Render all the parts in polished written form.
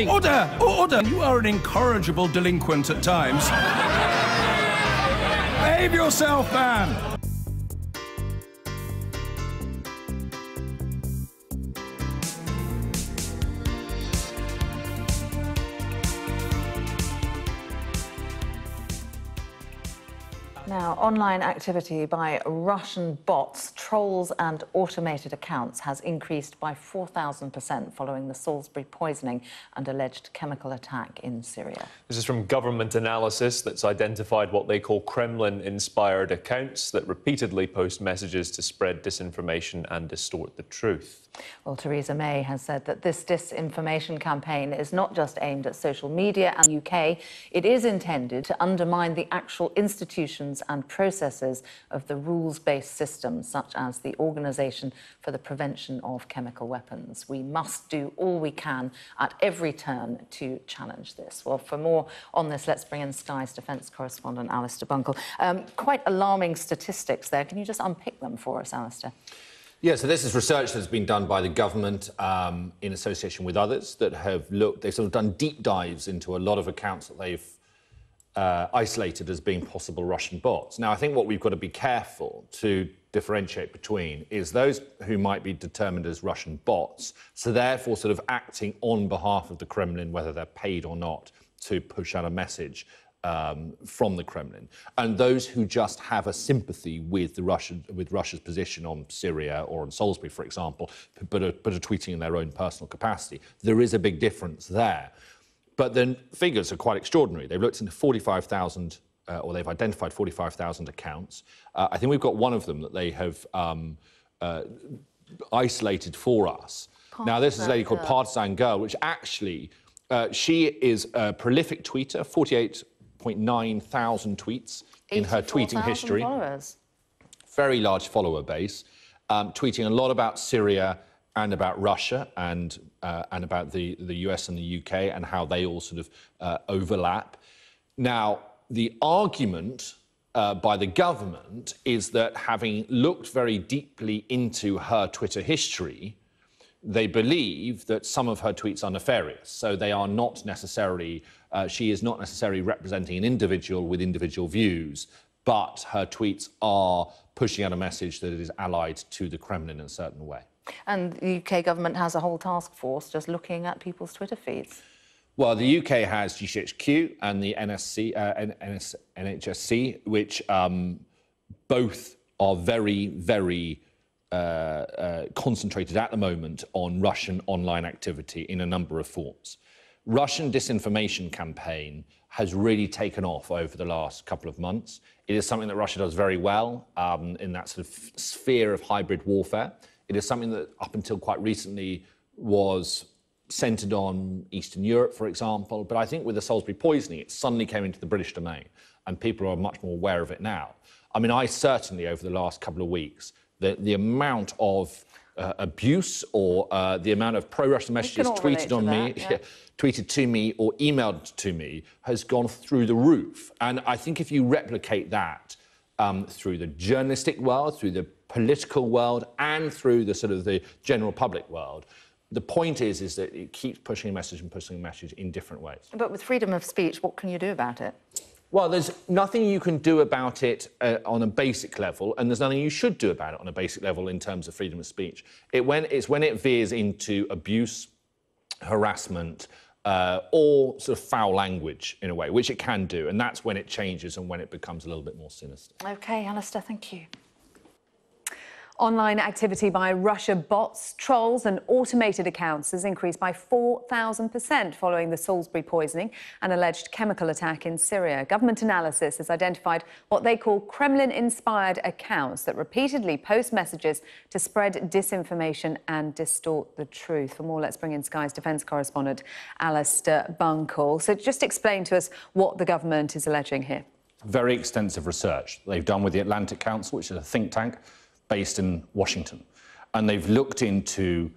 Order! Order! You are an incorrigible delinquent at times. Behave yourself, man! Now, online activity by Russian bots, trolls and automated accounts has increased by 4,000% following the Salisbury poisoning and alleged chemical attack in Syria. This is from government analysis that's identified what they call Kremlin-inspired accounts that repeatedly post messages to spread disinformation and distort the truth. Well, Theresa May has said that this disinformation campaign is not just aimed at social media and the UK, it is intended to undermine the actual institutions and processes of the rules-based system, such as the Organisation for the Prevention of Chemical Weapons. We must do all we can at every turn to challenge this. Well, for more on this, let's bring in Sky's defence correspondent, Alistair Bunkle. Quite alarming statistics there. Can you just unpick them for us, Alistair? Yeah, so this is research that's been done by the government in association with others that have they've sort of done deep dives into a lot of accounts that they've isolated as being possible Russian bots. Now, I think what we've got to be careful to differentiate between is those who might be determined as Russian bots, so therefore sort of acting on behalf of the Kremlin, whether they're paid or not, to push out a message from the Kremlin, and those who just have a sympathy with Russia's position on Syria or on Salisbury, for example, but are tweeting in their own personal capacity. There is a big difference there. But the figures are quite extraordinary. They've looked into 45,000, or they've identified 45,000 accounts. I think we've got one of them that they have isolated for us. Now, this is a lady called Partisan Girl, which actually, she is a prolific tweeter, 48.9 thousand tweets in her tweeting history. Followers. Very large follower base, tweeting a lot about Syria and about Russia and about the US and the UK and how they all sort of overlap. Now, the argument by the government is that having looked very deeply into her Twitter history, they believe that some of her tweets are nefarious. So they are not necessarily, she is not necessarily representing an individual with individual views, but her tweets are pushing out a message that is allied to the Kremlin in a certain way. And the UK government has a whole task force just looking at people's Twitter feeds. Well, the UK has GCHQ and the NHSC, which both are very, very concentrated at the moment on Russian online activity in a number of forms. Russian disinformation campaign has really taken off over the last couple of months. It is something that Russia does very well in that sort of sphere of hybrid warfare. It is something that up until quite recently was centred on Eastern Europe, for example. But I think with the Salisbury poisoning, it suddenly came into the British domain and people are much more aware of it now. I mean, I certainly, over the last couple of weeks, the amount of abuse or the amount of pro-Russian messages tweeted on me, tweeted to me or emailed to me has gone through the roof. And I think if you replicate that through the journalistic world, through the political world and through the sort of the general public world, the point is that it keeps pushing a message and pushing a message in different ways. But with freedom of speech, what can you do about it? Well, there's nothing you can do about it on a basic level, and there's nothing you should do about it on a basic level in terms of freedom of speech. It's when it veers into abuse, harassment, or sort of foul language, in a way, which it can do, and that's when it changes and when it becomes a little bit more sinister. OK, Alistair, thank you. Online activity by Russia bots, trolls and automated accounts has increased by 4,000% following the Salisbury poisoning and alleged chemical attack in Syria. Government analysis has identified what they call Kremlin-inspired accounts that repeatedly post messages to spread disinformation and distort the truth. For more, let's bring in Sky's defence correspondent, Alistair Bunkle. So just explain to us what the government is alleging here. Very extensive research they've done with the Atlantic Council, which is a think tank based in Washington, and they've looked into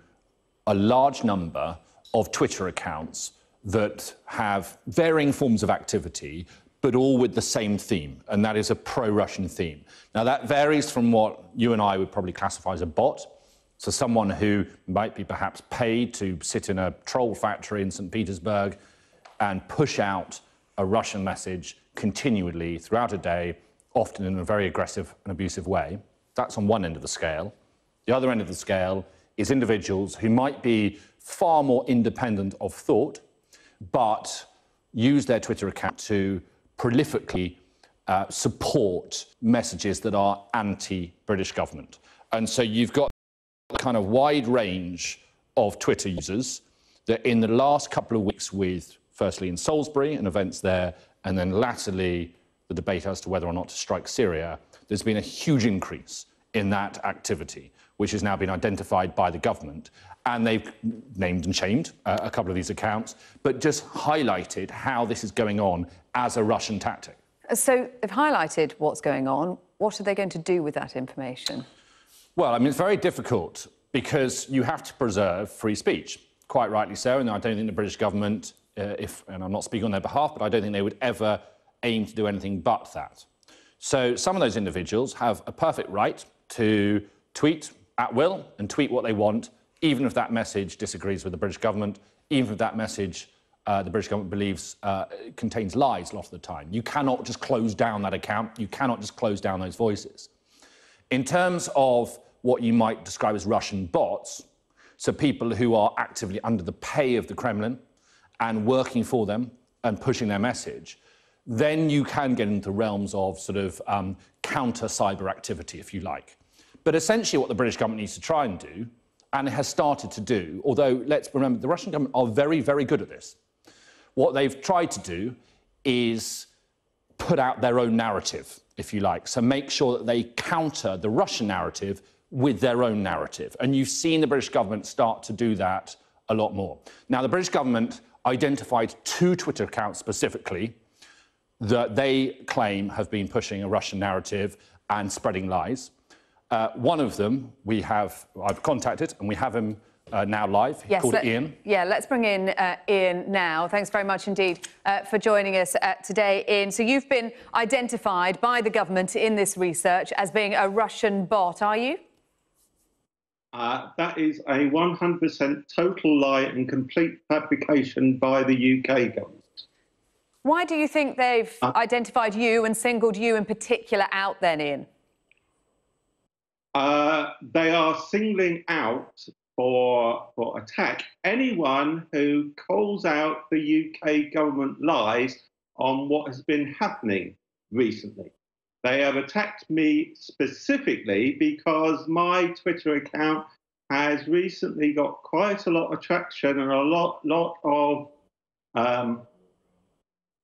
a large number of Twitter accounts that have varying forms of activity, but all with the same theme, and that is a pro-Russian theme. Now, that varies from what you and I would probably classify as a bot, So someone who might be perhaps paid to sit in a troll factory in St. Petersburg and push out a Russian message continually throughout a day, often in a very aggressive and abusive way. That's on one end of the scale. The other end of the scale is individuals who might be far more independent of thought, but use their Twitter account to prolifically support messages that are anti-British government. And so you've got a kind of wide range of Twitter users that in the last couple of weeks, with firstly in Salisbury and events there, and then latterly the debate as to whether or not to strike Syria, there's been a huge increase in that activity, which has now been identified by the government. And they've named and shamed a couple of these accounts, but just highlighted how this is going on as a Russian tactic. So they've highlighted what's going on. What are they going to do with that information? Well, I mean, it's very difficult because you have to preserve free speech, quite rightly so, and I don't think the British government, and I'm not speaking on their behalf, but I don't think they would ever aim to do anything but that. So some of those individuals have a perfect right to tweet at will and tweet what they want, even if that message disagrees with the British government, even if that message the British government believes contains lies a lot of the time. You cannot just close down that account. You cannot just close down those voices. In terms of what you might describe as Russian bots, so people who are actively under the pay of the Kremlin and working for them and pushing their message, then you can get into realms of sort of counter-cyber activity, if you like. But essentially what the British government needs to try and do, and it has started to do, although let's remember the Russian government are very, very good at this. What they've tried to do is put out their own narrative, if you like. So make sure that they counter the Russian narrative with their own narrative. And you've seen the British government start to do that a lot more. Now, the British government identified 2 Twitter accounts specifically that they claim have been pushing a Russian narrative and spreading lies. One of them I've contacted, and we have him now live. He's called Ian. Yeah, let's bring in Ian now. Thanks very much indeed for joining us today, Ian. So you've been identified by the government in this research as being a Russian bot, are you? That is a 100% total lie and complete fabrication by the UK government. Why do you think they've identified you and singled you in particular out then, Ian? They are singling out for attack anyone who calls out the UK government lies on what has been happening recently. They have attacked me specifically because my Twitter account has recently got quite a lot of traction and a lot of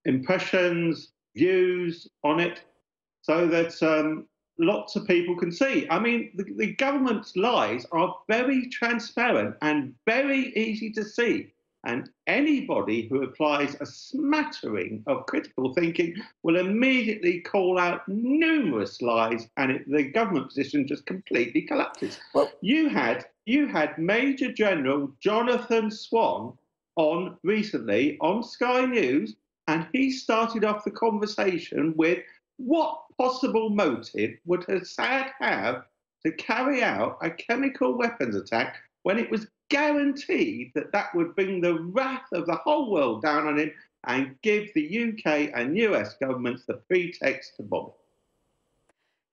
impressions, views on it, so that lots of people can see. I mean, the government's lies are very transparent and very easy to see. And anybody who applies a smattering of critical thinking will immediately call out numerous lies, and the government position just completely collapses. Well, you had Major General Jonathan Swan on recently on Sky News, and he started off the conversation with, what possible motive would Assad have to carry out a chemical weapons attack when it was guaranteed that that would bring the wrath of the whole world down on him and give the UK and US governments the pretext to bomb?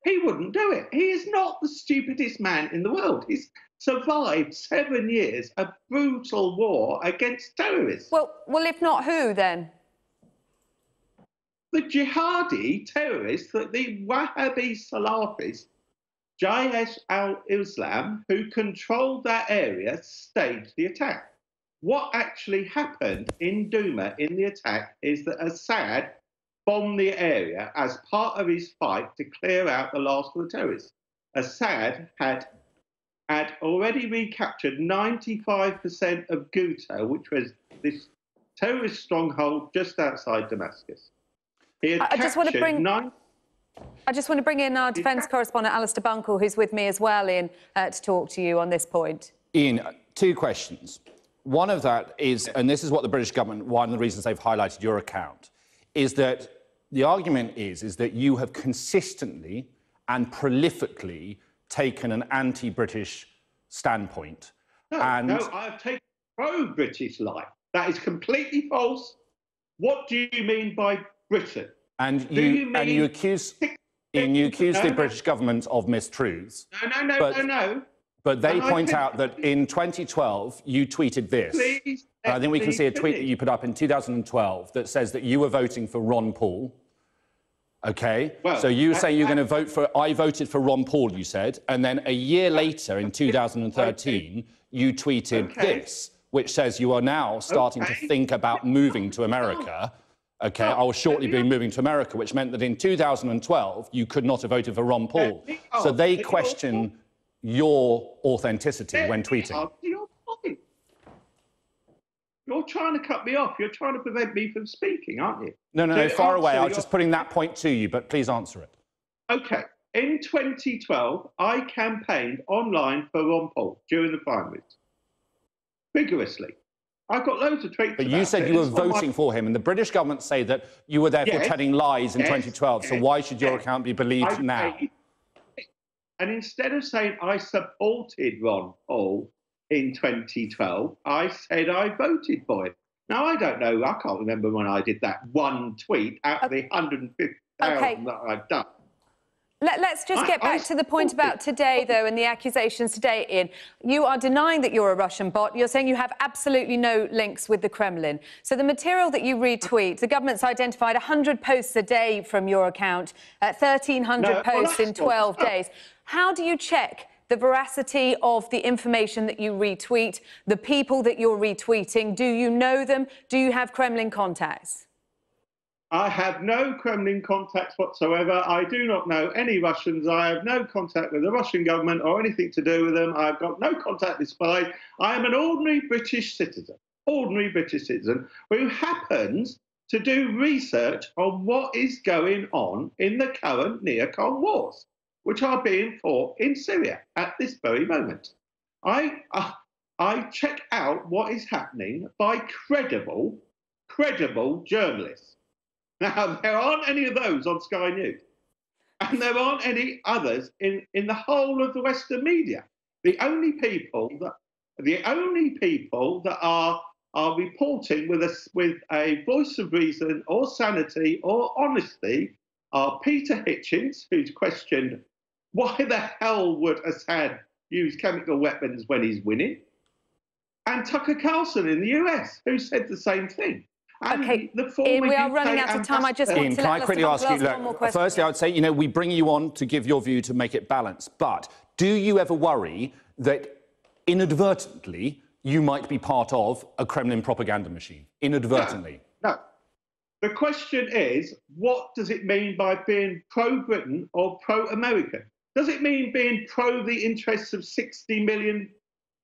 He wouldn't do it. He is not the stupidest man in the world. He's survived 7 years of brutal war against terrorists. Well, if not, who then? The jihadi terrorists, the Wahhabi Salafis, Jaish al-Islam, who controlled that area, staged the attack. What actually happened in Douma in the attack is that Assad bombed the area as part of his fight to clear out the last of the terrorists. Assad had already recaptured 95% of Ghouta, which was this terrorist stronghold just outside Damascus. I just want to bring in our defence correspondent, Alistair Bunkle, who's with me as well, Ian, to talk to you on this point. Ian, 2 questions. One of that is, and this is what the British government, one of the reasons they've highlighted your account, is that the argument is that you have consistently and prolifically taken an anti-British standpoint. No, I've taken pro-British line. That is completely false. What do you mean by Britain? And you accuse the British government of mistruths. No. But they point out that in 2012, you tweeted this. Please, I think we can see a tweet that you put up in 2012 that says that you were voting for Ron Paul. OK? Well, so you were saying you're going to vote for... I voted for Ron Paul, you said. And then a year later, in 2013, you tweeted this, which says you are now starting to think about moving to America. OK, I will shortly be moving to America, which meant that in 2012, you could not have voted for Ron Paul. So they question your authenticity when tweeting. You're trying to cut me off. You're trying to prevent me from speaking, aren't you? No, far away. I was just putting that point to you, but please answer it. OK. In 2012, I campaigned online for Ron Paul during the primaries. Vigorously. I've got loads of tweets. But you said you were voting for him, and the British government say that you were therefore telling lies in 2012. So why should your account be believed now? And instead of saying I supported Ron Paul in 2012, I said I voted for him. Now, I don't know. I can't remember when I did that one tweet out of the 150,000 that I've done. Let's just get back to the point about today, though, and the accusations today, Ian. You are denying that you're a Russian bot. You're saying you have absolutely no links with the Kremlin. So the material that you retweet, the government's identified 100 posts a day from your account, 1,300 posts in 12 days. How do you check the veracity of the information that you retweet, the people that you're retweeting? Do you know them? Do you have Kremlin contacts? I have no Kremlin contacts whatsoever. I do not know any Russians. I have no contact with the Russian government or anything to do with them. I've got no contact with spies. I am an ordinary British citizen who happens to do research on what is going on in the current neocon wars, which are being fought in Syria at this very moment. I check out what is happening by credible journalists. Now, there aren't any of those on Sky News, and there aren't any others in the whole of the Western media. The only people that are reporting with a voice of reason or sanity or honesty are Peter Hitchens, who's questioned why the hell would Assad use chemical weapons when he's winning, and Tucker Carlson in the US, who said the same thing. OK, Ian, we are running out of time. I just want to can I quickly ask you, look, firstly, I would say, you know, we bring you on to give your view to make it balanced. But do you ever worry that inadvertently you might be part of a Kremlin propaganda machine? Inadvertently? No. The question is, what does it mean by being pro-Britain or pro-American? Does it mean being pro the interests of 60 million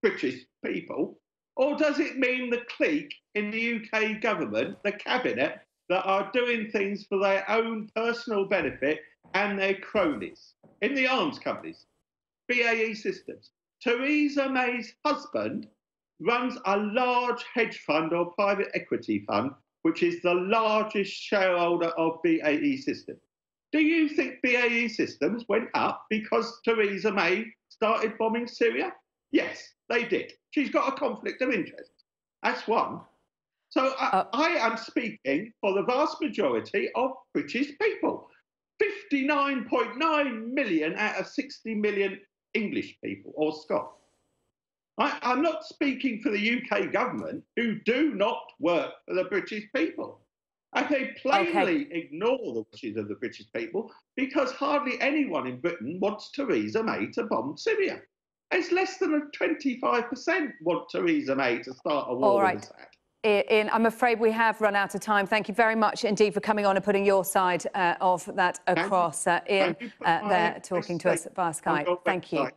British people? Or does it mean the clique in the UK government, the cabinet, that are doing things for their own personal benefit and their cronies in the arms companies, BAE Systems? Theresa May's husband runs a large hedge fund or private equity fund, which is the largest shareholder of BAE Systems. Do you think BAE Systems went up because Theresa May started bombing Syria? Yes, they did. She's got a conflict of interest. That's one. So I am speaking for the vast majority of British people. 59.9 million out of 60 million English people or Scots. I'm not speaking for the UK government, who do not work for the British people. And they plainly ignore the wishes of the British people, because hardly anyone in Britain wants Theresa May to bomb Syria. It's less than 25% want Theresa May to start a war with Assad. Ian, I'm afraid we have run out of time. Thank you very much indeed for coming on and putting your side of that across. Ian, there talking to us via Skype. Thank you.